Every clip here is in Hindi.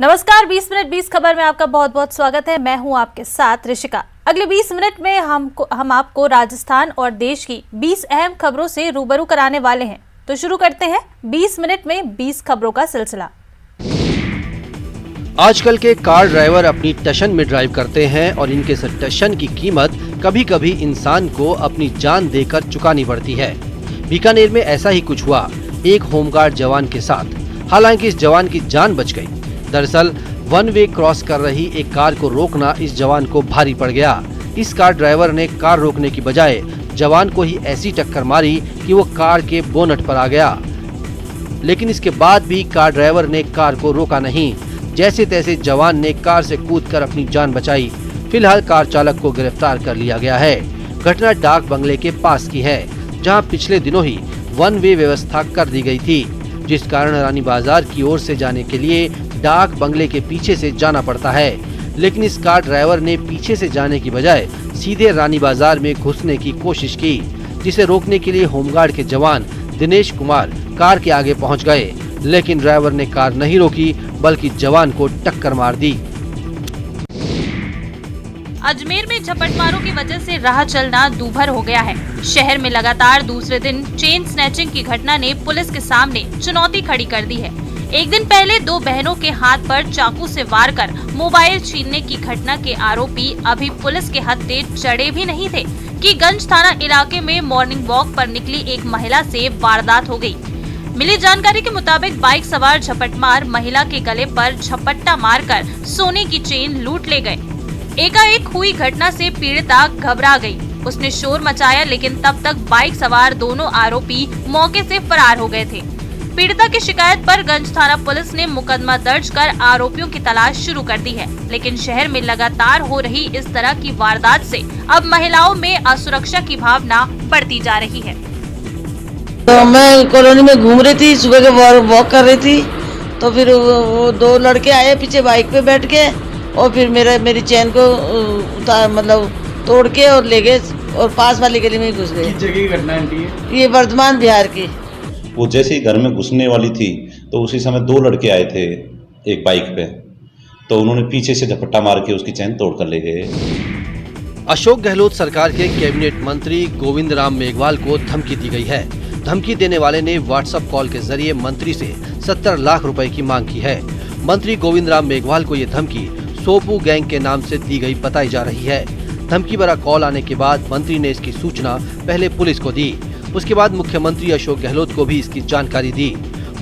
नमस्कार, 20 मिनट 20 खबर में आपका बहुत बहुत स्वागत है। मैं हूं आपके साथ ऋषिका। अगले 20 मिनट में हम आपको राजस्थान और देश की 20 अहम खबरों से रूबरू कराने वाले हैं। तो शुरू करते हैं 20 मिनट में 20 खबरों का सिलसिला। आजकल के कार ड्राइवर अपनी टशन में ड्राइव करते हैं और इनके टशन की कीमत कभी कभी इंसान को अपनी जान देकर चुकानी पड़ती है। बीकानेर में ऐसा ही कुछ हुआ एक होमगार्ड जवान के साथ। हालांकि इस जवान की जान बच गई। दरअसल वन वे क्रॉस कर रही एक कार को रोकना इस जवान को भारी पड़ गया। इस कार ड्राइवर ने कार रोकने की बजाय जवान को ही ऐसी टक्कर मारी कि वो कार के बोनट पर आ गया। लेकिन इसके बाद भी कार ड्राइवर ने कार को रोका नहीं। जैसे तैसे जवान ने कार से कूदकर अपनी जान बचाई। फिलहाल कार चालक को गिरफ्तार कर लिया गया है। घटना डाक बंगले के पास की है, जहां पिछले दिनों ही वन वे व्यवस्था कर दी गई थी, जिस कारण रानी बाजार की ओर से जाने के लिए डाक बंगले के पीछे से जाना पड़ता है। लेकिन इस कार ड्राइवर ने पीछे से जाने की बजाय सीधे रानी बाजार में घुसने की कोशिश की, जिसे रोकने के लिए होमगार्ड के जवान दिनेश कुमार कार के आगे पहुंच गए। लेकिन ड्राइवर ने कार नहीं रोकी बल्कि जवान को टक्कर मार दी। अजमेर में झपटमारों की वजह से राह चलना दूभर हो गया है। शहर में लगातार दूसरे दिन चेन स्नैचिंग की घटना ने पुलिस के सामने चुनौती खड़ी कर दी है। एक दिन पहले दो बहनों के हाथ पर चाकू से वार कर मोबाइल छीनने की घटना के आरोपी अभी पुलिस के हत्थे चढ़े भी नहीं थे कि गंज थाना इलाके में मॉर्निंग वॉक पर निकली एक महिला से वारदात हो गई। मिली जानकारी के मुताबिक बाइक सवार झपटमार महिला के गले पर झपट्टा मारकर सोने की चेन लूट ले गए। एकाएक हुई घटना से पीड़िता घबरा गई। उसने शोर मचाया, लेकिन तब तक बाइक सवार दोनों आरोपी मौके से फरार हो गए थे। पीड़िता की शिकायत पर गंज थाना पुलिस ने मुकदमा दर्ज कर आरोपियों की तलाश शुरू कर दी है। लेकिन शहर में लगातार हो रही इस तरह की वारदात से अब महिलाओं में असुरक्षा की भावना बढ़ती जा रही है। तो मैं कॉलोनी में घूम रही थी, सुबह के वॉक कर रही थी, तो फिर वो दो लड़के आए पीछे बाइक पे बैठ के और फिर मेरी चैन को तोड़ के और ले गए और पास वाली गली में घुस गए। किस जगह की घटना है? ये वर्धमान बिहार की। वो जैसे ही घर में घुसने वाली थी तो उसी समय दो लड़के आए थे एक बाइक पे, तो उन्होंने पीछे से झपट्टा मार के उसकी चैन तोड़ कर ले गए। अशोक गहलोत सरकार के कैबिनेट मंत्री गोविंद राम मेघवाल को धमकी दी गई है। धमकी देने वाले ने व्हाट्सएप कॉल के जरिए मंत्री से 70 लाख रुपए की मांग की है। मंत्री गोविंद राम मेघवाल को ये धमकी सोपू गैंग के नाम से दी गई बताई जा रही है। धमकी भरा कॉल आने के बाद मंत्री ने इसकी सूचना पहले पुलिस को दी। उसके बाद मुख्यमंत्री अशोक गहलोत को भी इसकी जानकारी दी।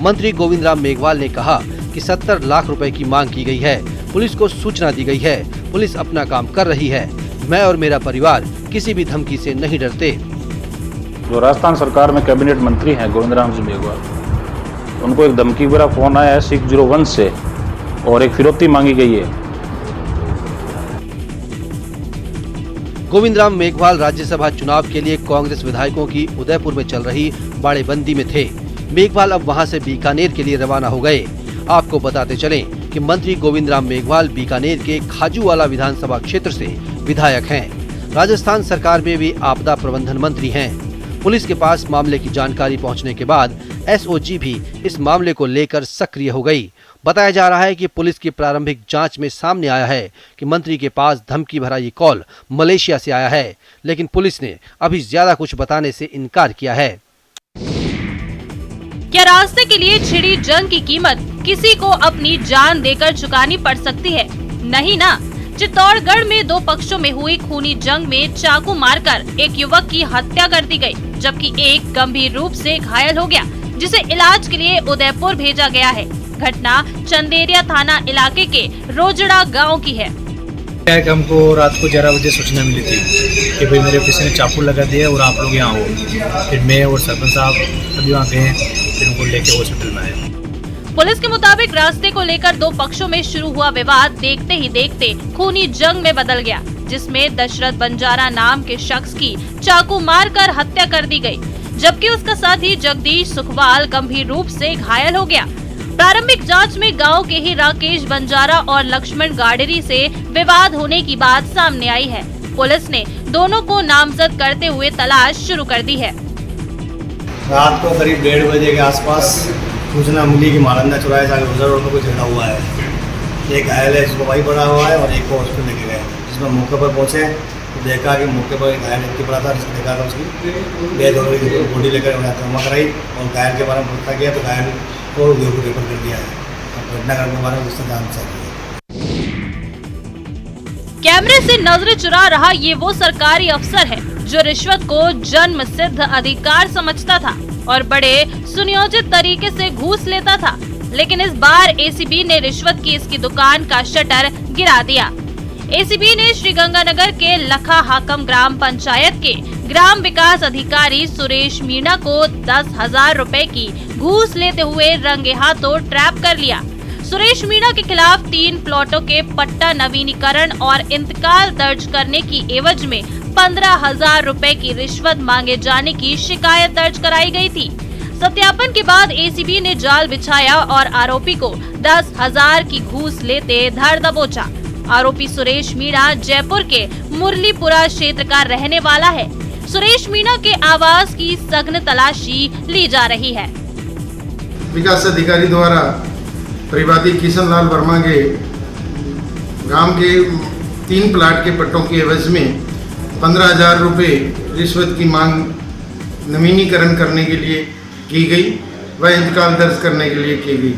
मंत्री गोविंद राम मेघवाल ने कहा कि 70 लाख रुपए की मांग की गई है। पुलिस को सूचना दी गई है। पुलिस अपना काम कर रही है। मैं और मेरा परिवार किसी भी धमकी से नहीं डरते। जो राजस्थान सरकार में कैबिनेट मंत्री हैं गोविंद राम जी मेघवाल, उनको एक धमकी भरा फोन आया है 601 से और एक फिरौती मांगी गई है। गोविंद राम मेघवाल राज्यसभा चुनाव के लिए कांग्रेस विधायकों की उदयपुर में चल रही बाड़ेबंदी में थे। मेघवाल अब वहां से बीकानेर के लिए रवाना हो गए। आपको बताते चलें कि मंत्री गोविंद राम मेघवाल बीकानेर के खाजूवाला विधानसभा क्षेत्र से विधायक हैं। राजस्थान सरकार में भी आपदा प्रबंधन मंत्री हैं। पुलिस के पास मामले की जानकारी पहुंचने के बाद एसओजी भी इस मामले को लेकर सक्रिय हो गई। बताया जा रहा है कि पुलिस की प्रारंभिक जांच में सामने आया है कि मंत्री के पास धमकी भरा ये कॉल मलेशिया से आया है, लेकिन पुलिस ने अभी ज्यादा कुछ बताने से इनकार किया है। क्या रास्ते के लिए छिड़ी जंग की कीमत किसी को अपनी जान देकर चुकानी पड़ सकती है? नहीं ना। चित्तौड़गढ़ में दो पक्षों में हुई खूनी जंग में चाकू मारकर एक युवक की हत्या कर दी गई, जबकि एक गंभीर रूप से घायल हो गया, जिसे इलाज के लिए उदयपुर भेजा गया है। घटना चंदेरिया थाना इलाके के रोजड़ा गांव की है। हमको रात को 11 बजे सूचना मिली थी कि भाई मेरे किसी ने चाकू लगा दिया और आप लोग यहाँ हो। फिर मैं और सरपंच साहब सभी वहाँ गए, फिर उनको लेके हॉस्पिटल में आए। पुलिस के मुताबिक रास्ते को लेकर दो पक्षों में शुरू हुआ विवाद देखते ही देखते खूनी जंग में बदल गया, जिसमें दशरथ बंजारा नाम के शख्स की चाकू मारकर हत्या कर दी गई, जबकि उसका साथी जगदीश सुखवाल गंभीर रूप से घायल हो गया। प्रारंभिक जांच में गांव के ही राकेश बंजारा और लक्ष्मण गाडेरी से विवाद होने की बात सामने आई है। पुलिस ने दोनों को नामजद करते हुए तलाश शुरू कर दी है। रात को करीब 1:30 बजे के आसपास सूचना मिली कि मालंदा चौराहे से आगे गुजर रोड में कोई झगड़ा हुआ है। एक घायल है जिसको वही पड़ा हुआ है और एक को हॉस्पिटल लेके गए, जिसमें मौके पर पहुँचे तो देखा कि मौके पर घायल व्यक्ति पड़ा था, जिसको देखा था उसकी डेथ हो गई, बॉडी लेकर जमा कराई और घायल के बारे में पूछा गया तो घायल को रेफर कर दिया है। घटनाक्रम के बारे में उससे जान चाहिए। कैमरे से नजरें चुरा रहा ये वो सरकारी अफसर है जो रिश्वत को जन्म सिद्ध अधिकार समझता था और बड़े सुनियोजित तरीके से घूस लेता था। लेकिन इस बार एसीबी ने रिश्वत की इसकी दुकान का शटर गिरा दिया। एसीबी ने श्रीगंगानगर के लखा हाकम ग्राम पंचायत के ग्राम विकास अधिकारी सुरेश मीणा को 10,000 रुपए की घूस लेते हुए रंगे हाथों ट्रैप कर लिया। सुरेश मीणा के खिलाफ 3 प्लॉटों के पट्टा नवीनीकरण और इंतकाल दर्ज करने की एवज में 15,000 रुपए की रिश्वत मांगे जाने की शिकायत दर्ज कराई गई थी। सत्यापन के बाद एसीबी ने जाल बिछाया और आरोपी को 10,000 की घूस लेते धर दबोचा। आरोपी सुरेश मीणा जयपुर के मुरलीपुरा क्षेत्र का रहने वाला है। सुरेश मीणा के आवास की सघन तलाशी ली जा रही है। विकास अधिकारी द्वारा परिवादी किशन लाल वर्मा के गांव के 3 प्लाट के पट्टों के एवज में 15,000 रुपये रिश्वत की मांग नवीनीकरण करने के लिए की गई व इंतकाल दर्ज करने के लिए की गई।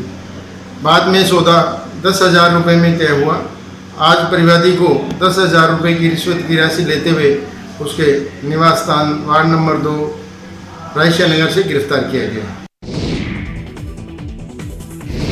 बाद में सौदा 10,000 रुपये में तय हुआ। आज परिवादी को 10,000 रुपये की रिश्वत की राशि लेते हुए उसके निवास स्थान वार्ड नंबर 2 रायसिया नगर से गिरफ्तार किया गया।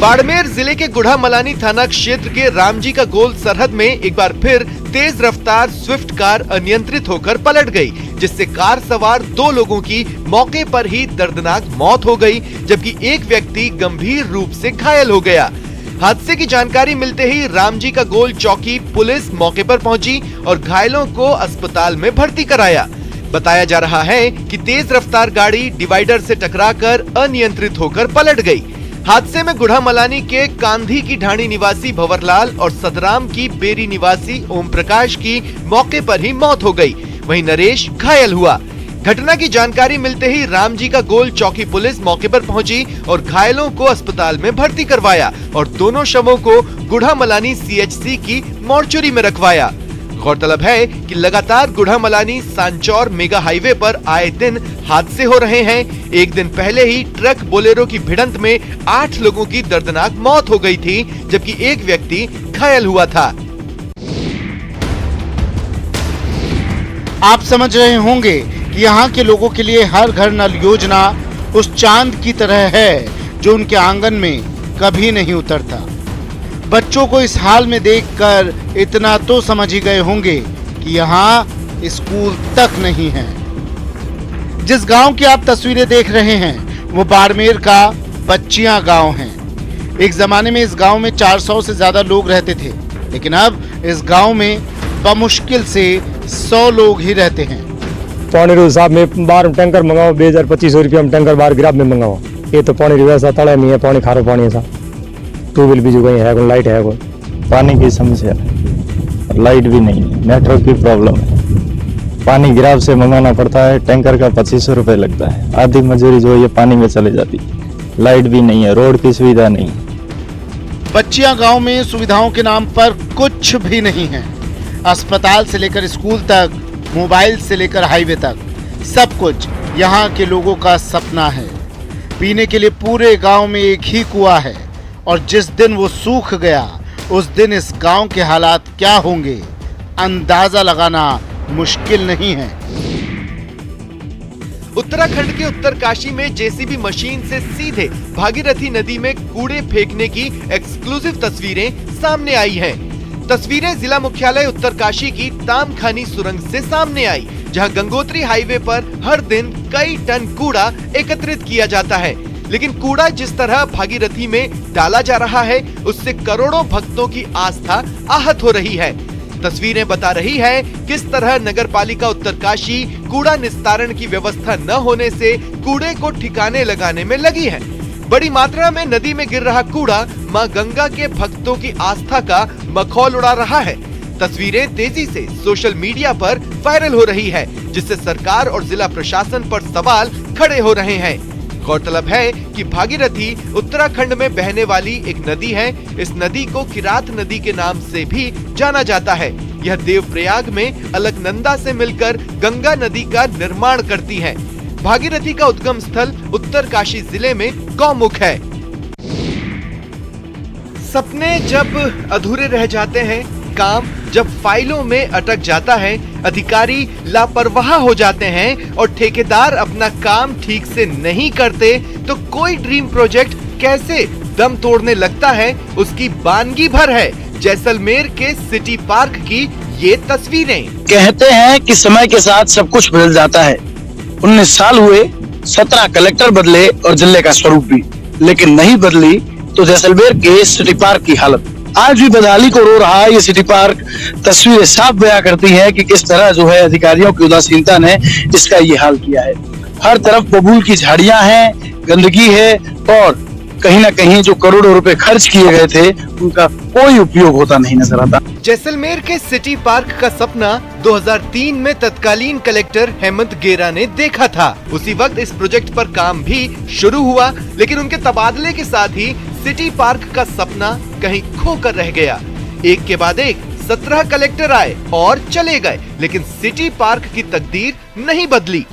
बाड़मेर जिले के गुढ़ामलानी थाना क्षेत्र के रामजी का गोल सरहद में एक बार फिर तेज रफ्तार स्विफ्ट कार अनियंत्रित होकर पलट गई, जिससे कार सवार 2 लोगों की मौके पर ही दर्दनाक मौत हो गई, जबकि एक व्यक्ति गंभीर रूप से घायल हो गया। हादसे की जानकारी मिलते ही रामजी का गोल चौकी पुलिस मौके पर पहुंची और घायलों को अस्पताल में भर्ती कराया। बताया जा रहा है कि तेज रफ्तार गाड़ी डिवाइडर से टकराकर अनियंत्रित होकर पलट गई। हादसे में गुढ़ामलानी के कांधी की ढाणी निवासी भंवरलाल और सदराम की बेरी निवासी ओम प्रकाश की मौके पर ही मौत हो गई, वहीं नरेश घायल हुआ। घटना की जानकारी मिलते ही रामजी का गोल चौकी पुलिस मौके पर पहुंची और घायलों को अस्पताल में भर्ती करवाया और दोनों शवों को गुढ़ामलानी सीएचसी की मोर्चरी में रखवाया। गौरतलब है कि लगातार गुढ़ामलानी सांचौर मेगा हाईवे पर आए दिन हादसे हो रहे हैं। एक दिन पहले ही ट्रक बोलेरो की भिड़ंत में 8 लोगों की दर्दनाक मौत हो गई थी, जबकि एक व्यक्ति घायल हुआ था। आप समझ रहे होंगे कि यहाँ के लोगों के लिए हर घर नल योजना उस चांद की तरह है जो उनके आंगन में कभी नहीं उतरता। बच्चों को इस हाल में देखकर इतना तो समझ ही गए होंगे कि यहाँ स्कूल तक नहीं है। जिस गांव की आप तस्वीरें देख रहे हैं वो बाड़मेर का बच्चियां गांव है। एक जमाने में इस गांव में 400 से ज्यादा लोग रहते थे, लेकिन अब इस गांव में बमुश्किल से 100 लोग ही रहते हैं। पानी रो साहब में बाहर टैंकर मंगाओ 2,000-2,500 रुपया में टैंकर बाहर गिराब में मंगाओ। ये तो पानी व्यवस्था तड़ा नहीं है, पानी खारो पानी है साहब। ट्यूबवेल भी जो कहीं है, कोई लाइट है, कोई पानी की समस्या है, लाइट भी नहीं है, नेटवर्क की प्रॉब्लम है। पानी गिराव से मंगाना पड़ता है, टैंकर का 2,500 रुपये लगता है। आधी मजदूरी जो है ये पानी में चले जाती है। लाइट भी नहीं है, रोड की सुविधा नहीं है। बच्चियां गांव में सुविधाओं के नाम पर कुछ भी नहीं है। अस्पताल से लेकर स्कूल तक, मोबाइल से लेकर हाईवे तक, सब कुछ यहाँ के लोगों का सपना है। पीने के लिए पूरे गांव में एक ही कुआं है और जिस दिन वो सूख गया उस दिन इस गांव के हालात क्या होंगे अंदाजा लगाना मुश्किल नहीं है। उत्तराखंड के उत्तरकाशी में जेसीबी मशीन से सीधे भागीरथी नदी में कूड़े फेंकने की एक्सक्लूसिव तस्वीरें सामने आई हैं। तस्वीरें जिला मुख्यालय उत्तरकाशी की तामखानी सुरंग से सामने आई, जहां गंगोत्री हाईवे पर हर दिन कई टन कूड़ा एकत्रित किया जाता है। लेकिन कूड़ा जिस तरह भागीरथी में डाला जा रहा है उससे करोड़ों भक्तों की आस्था आहत हो रही है। तस्वीरें बता रही है किस तरह नगरपालिका उत्तरकाशी कूड़ा निस्तारण की व्यवस्था न होने से कूड़े को ठिकाने लगाने में लगी है। बड़ी मात्रा में नदी में गिर रहा कूड़ा मां गंगा के भक्तों की आस्था का मखौल उड़ा रहा है। तस्वीरें तेजी से सोशल मीडिया पर वायरल हो रही है, जिससे सरकार और जिला प्रशासन पर सवाल खड़े हो रहे हैं। गौरतलब है कि भागीरथी उत्तराखंड में बहने वाली एक नदी है। इस नदी को किरात नदी के नाम से भी जाना जाता है। यह देवप्रयाग में अलकनंदा से मिलकर गंगा नदी का निर्माण करती है। भागीरथी का उद्गम स्थल उत्तरकाशी जिले में गौमुख है। सपने जब अधूरे रह जाते हैं, काम जब फाइलों में अटक जाता है, अधिकारी लापरवाह हो जाते हैं और ठेकेदार अपना काम ठीक से नहीं करते, तो कोई ड्रीम प्रोजेक्ट कैसे दम तोड़ने लगता है, उसकी वानगी भर है जैसलमेर के सिटी पार्क की ये तस्वीरें। कहते हैं कि समय के साथ सब कुछ बदल जाता है। 19 साल हुए, 17 कलेक्टर बदले और जिले का स्वरूप भी, लेकिन नहीं बदली तो जैसलमेर के सिटी पार्क की हालत। आज भी बदहाली को रो रहा है ये सिटी पार्क। तस्वीरें साफ बयां करती है कि किस तरह जो है अधिकारियों की उदासीनता ने इसका ये हाल किया है। हर तरफ बबूल की झाड़ियां हैं, गंदगी है और कहीं ना कहीं जो करोड़ों रुपए खर्च किए गए थे उनका कोई उपयोग होता नहीं नजर आता। जैसलमेर के सिटी पार्क का सपना 2003 में तत्कालीन कलेक्टर हेमंत गेरा ने देखा था। उसी वक्त इस प्रोजेक्ट पर काम भी शुरू हुआ, लेकिन उनके तबादले के साथ ही सिटी पार्क का सपना कहीं खो कर रह गया। एक के बाद एक 17 कलेक्टर आए और चले गए, लेकिन सिटी पार्क की तकदीर नहीं बदली।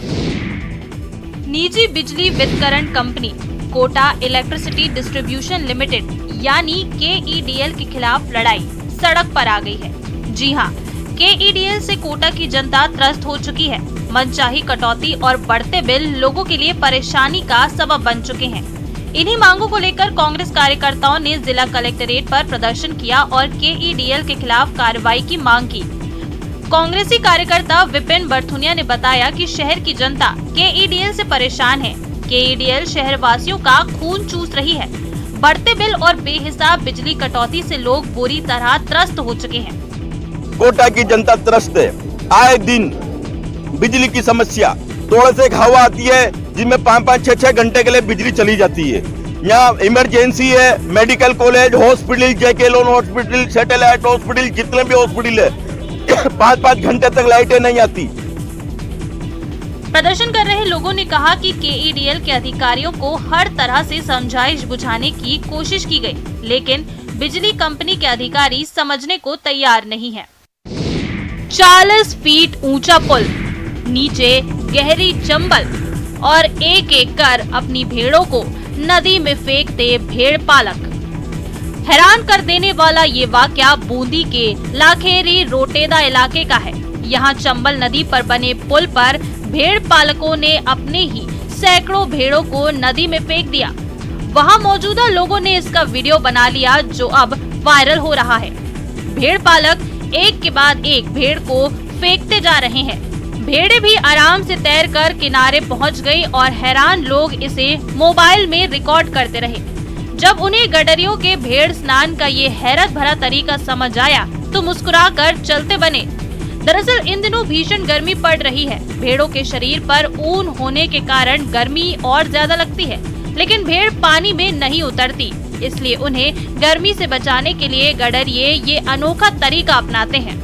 निजी बिजली वितरण company Kota electricity distribution limited यानी KEDL के खिलाफ लड़ाई सड़क पर आ गई है। जी हां, KEDL से कोटा की जनता त्रस्त हो चुकी है। मनचाही कटौती और बढ़ते बिल लोगों के लिए परेशानी का सबब बन चुके हैं। इन्हीं मांगों को लेकर कांग्रेस कार्यकर्ताओं ने जिला कलेक्ट्रेट पर प्रदर्शन किया और KEDL के खिलाफ कार्रवाई की मांग की। कांग्रेसी कार्यकर्ता विपिन बरथुनिया ने बताया कि शहर की जनता KEDL से परेशान है। KEDL शहर वासियों का खून चूस रही है। बढ़ते बिल और बेहिसाब बिजली कटौती से लोग बुरी तरह त्रस्त हो चुके हैं। कोटा की जनता त्रस्त है। आए दिन बिजली की समस्या, थोड़ा से एक हवा आती है जिसमें 5-5, 6-6 घंटे के लिए बिजली चली जाती है। यहाँ इमरजेंसी है, medical college, hospital, JK loan hospital, satellite hospital, जितने भी हॉस्पिटल है 5-5 घंटे तक लाइटें नहीं आती। प्रदर्शन कर रहे लोगों ने कहा कि KEDL के अधिकारियों को हर तरह से समझाइश बुझाने की कोशिश की गई, लेकिन बिजली कंपनी के अधिकारी समझने को तैयार नहीं है। 40 फीट ऊंचा पुल, नीचे गहरी चंबल और एक-एक कर अपनी भेड़ों को नदी में फेंकते भेड़ पालक। हैरान कर देने वाला ये वाकया बूंदी के लाखेरी रोटेदा इलाके का है। यहाँ चंबल नदी पर बने पुल पर भेड़ पालकों ने अपने ही सैकड़ों भेड़ों को नदी में फेंक दिया। वहाँ मौजूदा लोगों ने इसका वीडियो बना लिया, जो अब वायरल हो रहा है। भेड़ पालक एक के बाद एक भेड़ को फेंकते जा रहे हैं। भेड़ें भी आराम से तैरकर किनारे पहुंच गई और हैरान लोग इसे मोबाइल में रिकॉर्ड करते रहे। जब उन्हें गडरियों के भेड़ स्नान का ये हैरत भरा तरीका समझ आया तो मुस्कुराकर चलते बने। दरअसल इन दिनों भीषण गर्मी पड़ रही है। भेड़ों के शरीर पर ऊन होने के कारण गर्मी और ज्यादा लगती है, लेकिन भेड़ पानी में नहीं उतरती, इसलिए उन्हें गर्मी से बचाने के लिए गडरिये ये अनोखा तरीका अपनाते हैं।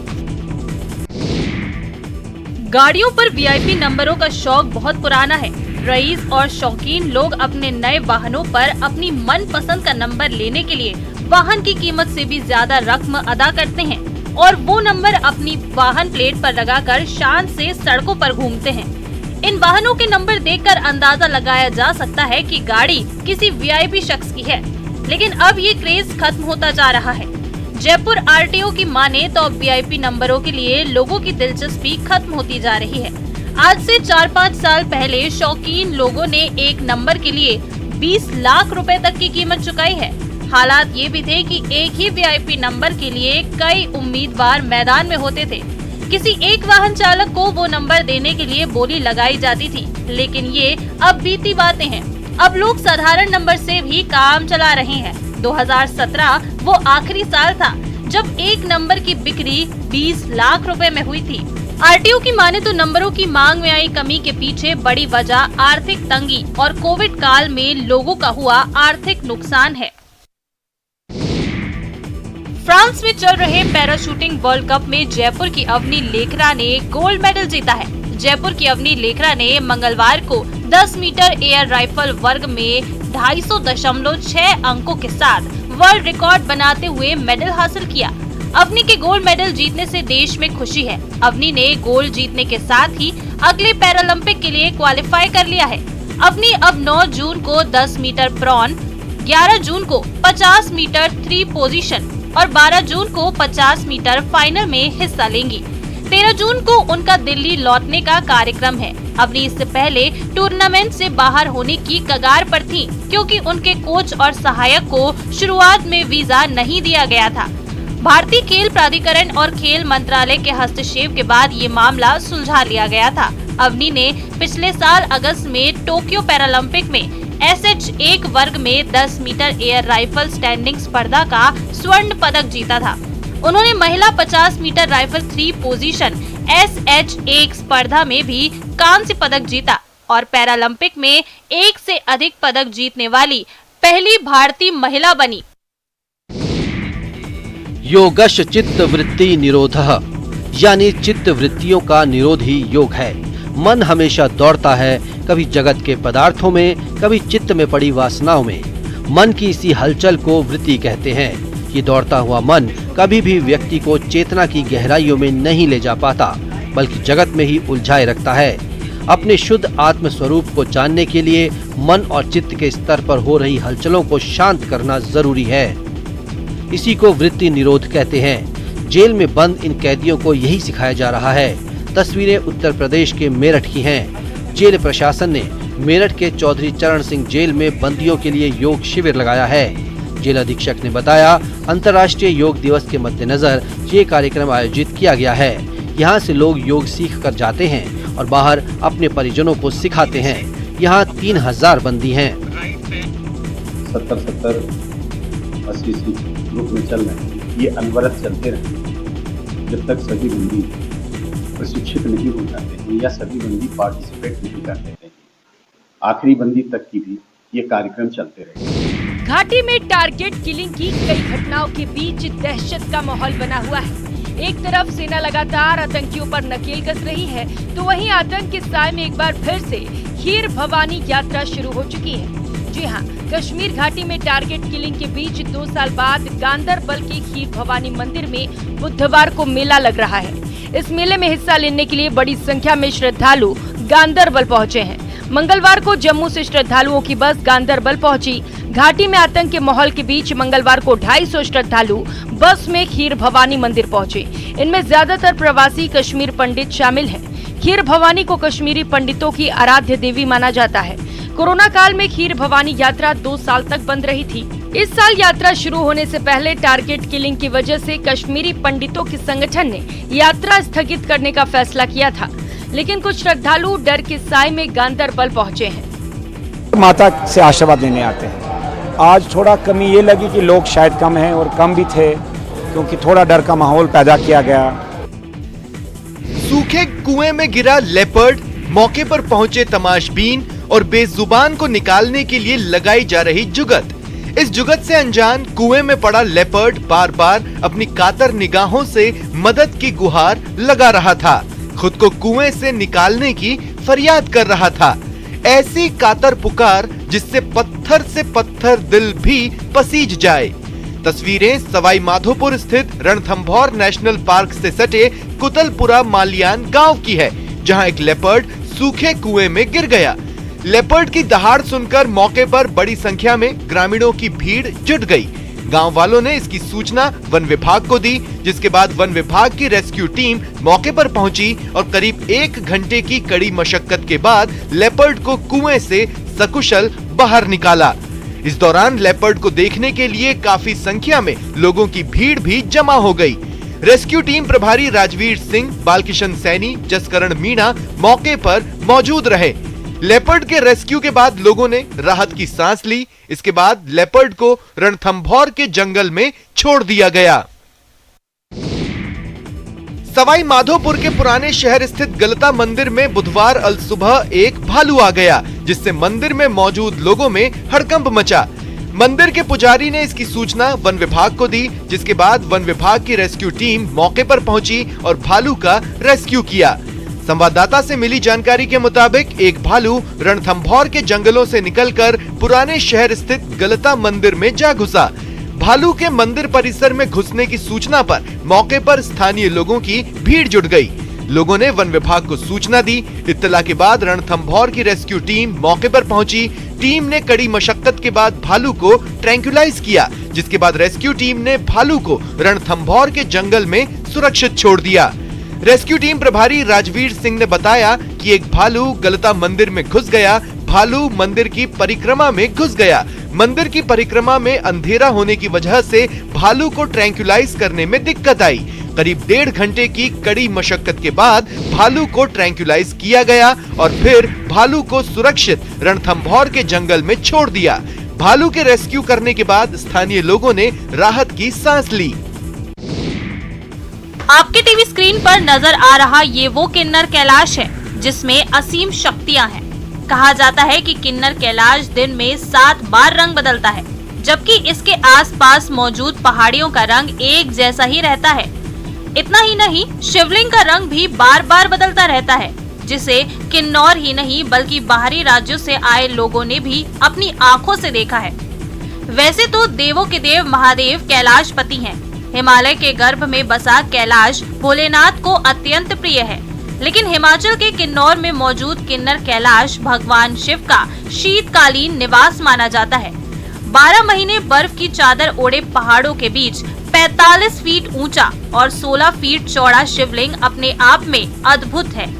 गाड़ियों पर VIP नंबरों का शौक बहुत पुराना है। रईस और शौकीन लोग अपने नए वाहनों पर अपनी मनपसंद का नंबर लेने के लिए वाहन की कीमत से भी ज्यादा रकम अदा करते हैं और वो नंबर अपनी वाहन प्लेट पर लगाकर शान से सड़कों पर घूमते हैं। इन वाहनों के नंबर देखकर अंदाजा लगाया जा सकता है कि गाड़ी किसी VIP शख्स की है, लेकिन अब ये क्रेज खत्म होता जा रहा है। जयपुर RTO की माने तो अब VIP नंबरों के लिए लोगों की दिलचस्पी खत्म होती जा रही है। आज से 4-5 साल पहले शौकीन लोगों ने एक नंबर के लिए 20 लाख रुपए तक की कीमत चुकाई है। हालात ये भी थे कि एक ही VIP नंबर के लिए कई उम्मीदवार मैदान में होते थे। किसी एक वाहन चालक को वो नंबर देने के लिए बोली लगाई जाती थी, लेकिन ये अब बीती बातें हैं। अब लोग साधारण नंबर से भी काम चला रहे हैं। 2017 वो आखिरी साल था जब एक नंबर की बिक्री 20 लाख रुपए में हुई थी। RTO की माने तो नंबरों की मांग में आई कमी के पीछे बड़ी वजह आर्थिक तंगी और कोविड काल में लोगों का हुआ आर्थिक नुकसान है। फ्रांस में चल रहे पैराशूटिंग वर्ल्ड कप में जयपुर की अवनी लेखरा ने गोल्ड मेडल जीता है। जयपुर की अवनी लेखरा ने मंगलवार को 10 मीटर एयर राइफल वर्ग में 250.6 अंकों के साथ वर्ल्ड रिकॉर्ड बनाते हुए मेडल हासिल किया। अवनी के गोल्ड मेडल जीतने से देश में खुशी है। अवनी ने गोल्ड जीतने के साथ ही अगले पैरालंपिक के लिए क्वालिफाई कर लिया है। अवनी अब 9 जून को 10 मीटर प्रॉन, 11 जून को 50 मीटर 3 पोजीशन और 12 जून को 50 मीटर फाइनल में हिस्सा लेंगी। 13 जून को उनका दिल्ली लौटने का कार्यक्रम है। अवनी इससे पहले टूर्नामेंट से बाहर होने की कगार पर थी, क्योंकि उनके कोच और सहायक को शुरुआत में वीजा नहीं दिया गया था। भारतीय खेल प्राधिकरण और खेल मंत्रालय के हस्तक्षेप के बाद ये मामला सुलझा लिया गया था। अवनी ने पिछले साल अगस्त में टोक्यो पैरालंपिक में SH1 वर्ग में 10 मीटर एयर राइफल स्टैंडिंग स्पर्धा का स्वर्ण पदक जीता था। उन्होंने महिला 50 मीटर राइफल 3 पोजीशन SH1 स्पर्धा में भी कांस्य पदक जीता और पैरालंपिक में एक से अधिक पदक जीतने वाली पहली भारतीय महिला बनी। योगश चित्त वृत्ति निरोधः, यानी चित्त वृत्तियों का निरोध ही योग है। मन हमेशा दौड़ता है, कभी जगत के पदार्थों में, कभी चित्त में पड़ी वासनाओं में। मन की इसी हलचल को वृत्ति कहते हैं। ये दौड़ता हुआ मन कभी भी व्यक्ति को चेतना की गहराइयों में नहीं ले जा पाता, बल्कि जगत में ही उलझाए रखता है। अपने शुद्ध आत्म स्वरूप को जानने के लिए मन और चित्त के स्तर पर हो रही हलचलों को शांत करना जरूरी है। इसी को वृत्ति निरोध कहते हैं। जेल में बंद इन कैदियों को यही सिखाया जा रहा है। तस्वीरें उत्तर प्रदेश के मेरठ की हैं। जेल प्रशासन ने मेरठ के चौधरी चरण सिंह जेल में बंदियों के लिए योग शिविर लगाया है। जेल अधीक्षक ने बताया, अंतर्राष्ट्रीय योग दिवस के मद्देनजर ये कार्यक्रम आयोजित किया गया है। यहाँ से लोग योग सीख कर जाते हैं और बाहर अपने परिजनों को सिखाते हैं। यहाँ 3000 बंदी हैं। 70-70, 80 ग्रुप में चल रहे हैं। ये अनवरत चलते रहेंगे जब तक सभी बंदी प्रशिक्षित नहीं हो जाते हैं या सभी बंदी पार्टिसिपेट नहीं कर लेते हैं। आखिरी बंदी तक की भी ये कार्यक्रम चलते रहेंगे। घाटी में टारगेट किलिंग की कई घटनाओं के बीच दहशत का माहौल बना हुआ है। एक तरफ सेना लगातार आतंकियों पर नकेल कस रही है, तो वहीं आतंक के साए में एक बार फिर से खीर भवानी यात्रा शुरू हो चुकी है। जी हाँ, कश्मीर घाटी में टारगेट किलिंग के बीच 2 साल बाद गांदरबल के खीर भवानी मंदिर में बुधवार को मेला लग रहा है। इस मेले में हिस्सा लेने के लिए बड़ी संख्या में श्रद्धालु गांदरबल पहुंचे हैं। मंगलवार को जम्मू से श्रद्धालुओं की बस गांदरबल पहुंची। घाटी में आतंक के माहौल के बीच मंगलवार को 250 श्रद्धालु बस में खीर भवानी मंदिर पहुंचे। इनमें ज्यादातर प्रवासी कश्मीर पंडित शामिल हैं। खीर भवानी को कश्मीरी पंडितों की आराध्य देवी माना जाता है। कोरोना काल में खीर भवानी यात्रा 2 साल तक बंद रही थी। इस साल यात्रा शुरू होने से पहले टारगेट किलिंग की वजह से कश्मीरी पंडितों के संगठन ने यात्रा स्थगित करने का फैसला किया था, लेकिन कुछ श्रद्धालु डर के साए में गांदरबल पहुंचे हैं। माता से आशीर्वाद लेने आते हैं। आज थोड़ा कमी ये लगी कि लोग शायद कम हैं और कम भी थे, क्योंकि थोड़ा डर का माहौल पैदा किया गया। सूखे कुएं में गिरा लेपर्ड, मौके पर पहुंचे तमाशबीन और बेजुबान को निकालने के लिए लगाई जा रही जुगत। इस जुगत से अनजान कुएं में पड़ा लेपर्ड बार बार अपनी कातर निगाहों से मदद की गुहार लगा रहा था। खुद को कुएं से निकालने की फरियाद कर रहा था। ऐसी कातर पुकार जिससे पत्थर से पत्थर दिल भी पसीज जाए। तस्वीरें सवाई माधोपुर स्थित रणथंभौर नेशनल पार्क से सटे कुतलपुरा मालियान गांव की है, जहां एक लेपर्ड सूखे कुएं में गिर गया। लेपर्ड की दहाड़ सुनकर मौके पर बड़ी संख्या में ग्रामीणों की भीड़ जुट गई। गांव वालों ने इसकी सूचना वन विभाग को दी, जिसके बाद वन विभाग की रेस्क्यू टीम मौके पर पहुंची और करीब 1 घंटे की कड़ी मशक्कत के बाद लेपर्ड को कुएं से सकुशल बाहर निकाला। इस दौरान लेपर्ड को देखने के लिए काफी संख्या में लोगों की भीड़ भी जमा हो गई। रेस्क्यू टीम प्रभारी राजवीर सिंह, बालकिशन सैनी, जसकरण मीणा मौके पर मौजूद रहे। लेपर्ड के रेस्क्यू के बाद लोगों ने राहत की सांस ली। इसके बाद लेपर्ड को रणथंभौर के जंगल में छोड़ दिया गया। सवाई माधोपुर के पुराने शहर स्थित गलता मंदिर में बुधवार अल सुबह एक भालू आ गया, जिससे मंदिर में मौजूद लोगों में हड़कंप मचा। मंदिर के पुजारी ने इसकी सूचना वन विभाग को दी, जिसके बाद वन विभाग की रेस्क्यू टीम मौके पर पहुंची और भालू का रेस्क्यू किया। संवाददाता से मिली जानकारी के मुताबिक एक भालू रणथंभौर के जंगलों से निकलकर पुराने शहर स्थित गलता मंदिर में जा घुसा। भालू के मंदिर परिसर में घुसने की सूचना पर मौके पर स्थानीय लोगों की भीड़ जुट गई। लोगों ने वन विभाग को सूचना दी। इत्तला के बाद रणथंभौर की रेस्क्यू टीम मौके पर पहुंची। टीम ने कड़ी मशक्कत के बाद भालू को ट्रैंक्विलाइज किया, जिसके बाद रेस्क्यू टीम ने भालू को रणथंभौर के जंगल में सुरक्षित छोड़ दिया। रेस्क्यू टीम प्रभारी राजवीर सिंह ने बताया कि एक भालू गलता मंदिर में घुस गया। भालू मंदिर की परिक्रमा में घुस गया। मंदिर की परिक्रमा में अंधेरा होने की वजह से भालू को ट्रैंक्विलाइज करने में दिक्कत आई। करीब 1.5 घंटे की कड़ी मशक्कत के बाद भालू को ट्रैंक्विलाइज किया गया और फिर भालू को सुरक्षित रणथंभौर के जंगल में छोड़ दिया। भालू के रेस्क्यू करने के बाद स्थानीय लोगों ने राहत की सांस ली। आपके टीवी स्क्रीन पर नजर आ रहा ये वो किन्नर कैलाश है जिसमें असीम शक्तियां हैं। कहा जाता है कि किन्नर कैलाश दिन में 7 बार रंग बदलता है, जबकि इसके आसपास मौजूद पहाड़ियों का रंग एक जैसा ही रहता है। इतना ही नहीं, शिवलिंग का रंग भी बार बार बदलता रहता है, जिसे किन्नौर ही नहीं बल्कि बाहरी राज्यों से आए लोगों ने भी अपनी आंखों से देखा है। वैसे तो देवों के देव महादेव कैलाशपति हैं। हिमालय के गर्भ में बसा कैलाश भोलेनाथ को अत्यंत प्रिय है, लेकिन हिमाचल के किन्नौर में मौजूद किन्नर कैलाश भगवान शिव का शीतकालीन निवास माना जाता है। 12 महीने बर्फ की चादर ओढ़े पहाड़ों के बीच 45 फीट ऊंचा और 16 फीट चौड़ा शिवलिंग अपने आप में अद्भुत है।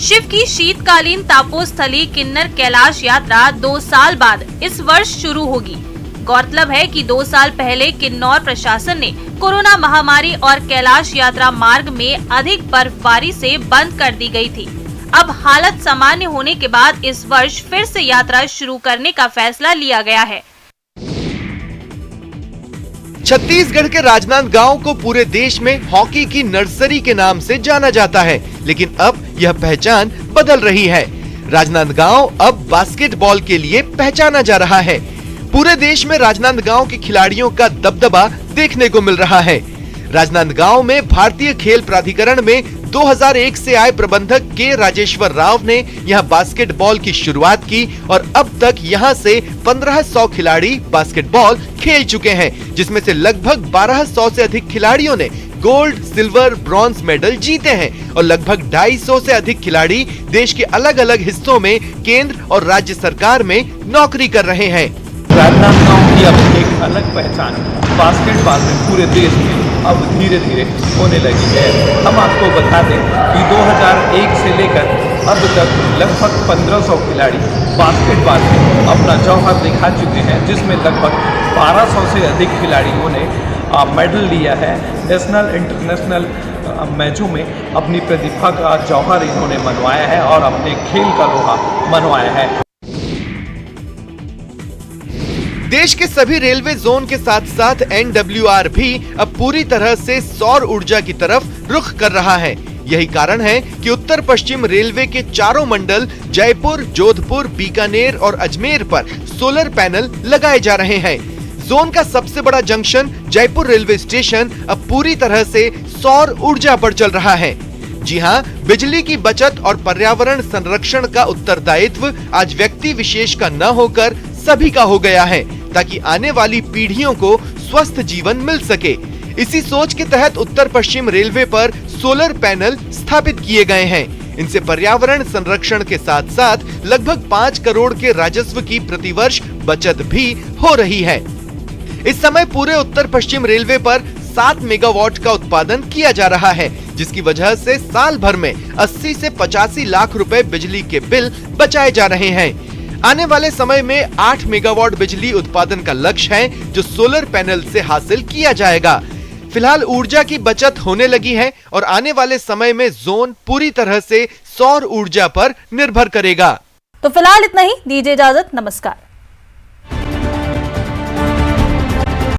शिव की शीतकालीन तापोस्थली किन्नर कैलाश यात्रा 2 साल बाद इस वर्ष शुरू होगी। गौरतलब है कि 2 साल पहले किन्नौर प्रशासन ने कोरोना महामारी और कैलाश यात्रा मार्ग में अधिक बर्फबारी से बंद कर दी गई थी। अब हालत सामान्य होने के बाद इस वर्ष फिर से यात्रा शुरू करने का फैसला लिया गया है। छत्तीसगढ़ के राजनांदगांव को पूरे देश में हॉकी की नर्सरी के नाम से जाना जाता है, लेकिन अब यह पहचान बदल रही है। राजनांदगांव अब बास्केटबॉल के लिए पहचाना जा रहा है। पूरे देश में राजनांदगांव के खिलाड़ियों का दबदबा देखने को मिल रहा है। राजनांदगांव में भारतीय खेल प्राधिकरण में 2001 से आए प्रबंधक के राजेश्वर राव ने यहां बास्केटबॉल की शुरुआत की और अब तक यहां से 1500 खिलाड़ी बास्केटबॉल खेल चुके हैं, जिसमें से लगभग 1200 से अधिक खिलाड़ियों ने गोल्ड, सिल्वर, ब्रॉन्ज मेडल जीते हैं और लगभग 250 से अधिक खिलाड़ी देश के अलग अलग हिस्सों में केंद्र और राज्य सरकार में नौकरी कर रहे हैं। राजनांदगांव की अब एक अलग पहचान बास्केटबॉल में पूरे देश में अब धीरे धीरे होने लगी है। हम आपको बता दें कि 2001 से लेकर अब तक लगभग 1500 खिलाड़ी बास्केटबॉल में अपना जौहर दिखा चुके हैं, जिसमें लगभग 1200 से अधिक खिलाड़ियों ने मेडल लिया है। नेशनल इंटरनेशनल मैचों में अपनी प्रतिभा का जौहर इन्होंने मनवाया है और अपने खेल का लोहा मनवाया है। देश के सभी रेलवे जोन के साथ साथ NWR भी अब पूरी तरह से सौर ऊर्जा की तरफ रुख कर रहा है। यही कारण है कि उत्तर पश्चिम रेलवे के चारों मंडल जयपुर, जोधपुर, बीकानेर और अजमेर पर सोलर पैनल लगाए जा रहे हैं। जोन का सबसे बड़ा जंक्शन जयपुर रेलवे स्टेशन अब पूरी तरह से सौर ऊर्जा पर चल रहा है। जी हाँ, बिजली की बचत और पर्यावरण संरक्षण का उत्तरदायित्व आज व्यक्ति विशेष का न होकर सभी का हो गया है, ताकि आने वाली पीढ़ियों को स्वस्थ जीवन मिल सके। इसी सोच के तहत उत्तर पश्चिम रेलवे पर सोलर पैनल स्थापित किए गए हैं। इनसे पर्यावरण संरक्षण के साथ साथ लगभग 5 करोड़ के राजस्व की प्रतिवर्ष बचत भी हो रही है। इस समय पूरे उत्तर पश्चिम रेलवे पर 7 मेगावाट का उत्पादन किया जा रहा है, जिसकी वजह से साल भर में 80 से 85 लाख रुपए बिजली के बिल बचाए जा रहे हैं। आने वाले समय में 8 मेगावाट बिजली उत्पादन का लक्ष्य है, जो सोलर पैनल से हासिल किया जाएगा। फिलहाल ऊर्जा की बचत होने लगी है और आने वाले समय में जोन पूरी तरह से सौर ऊर्जा पर निर्भर करेगा। तो फिलहाल इतना ही, दीजिए इजाजत, नमस्कार।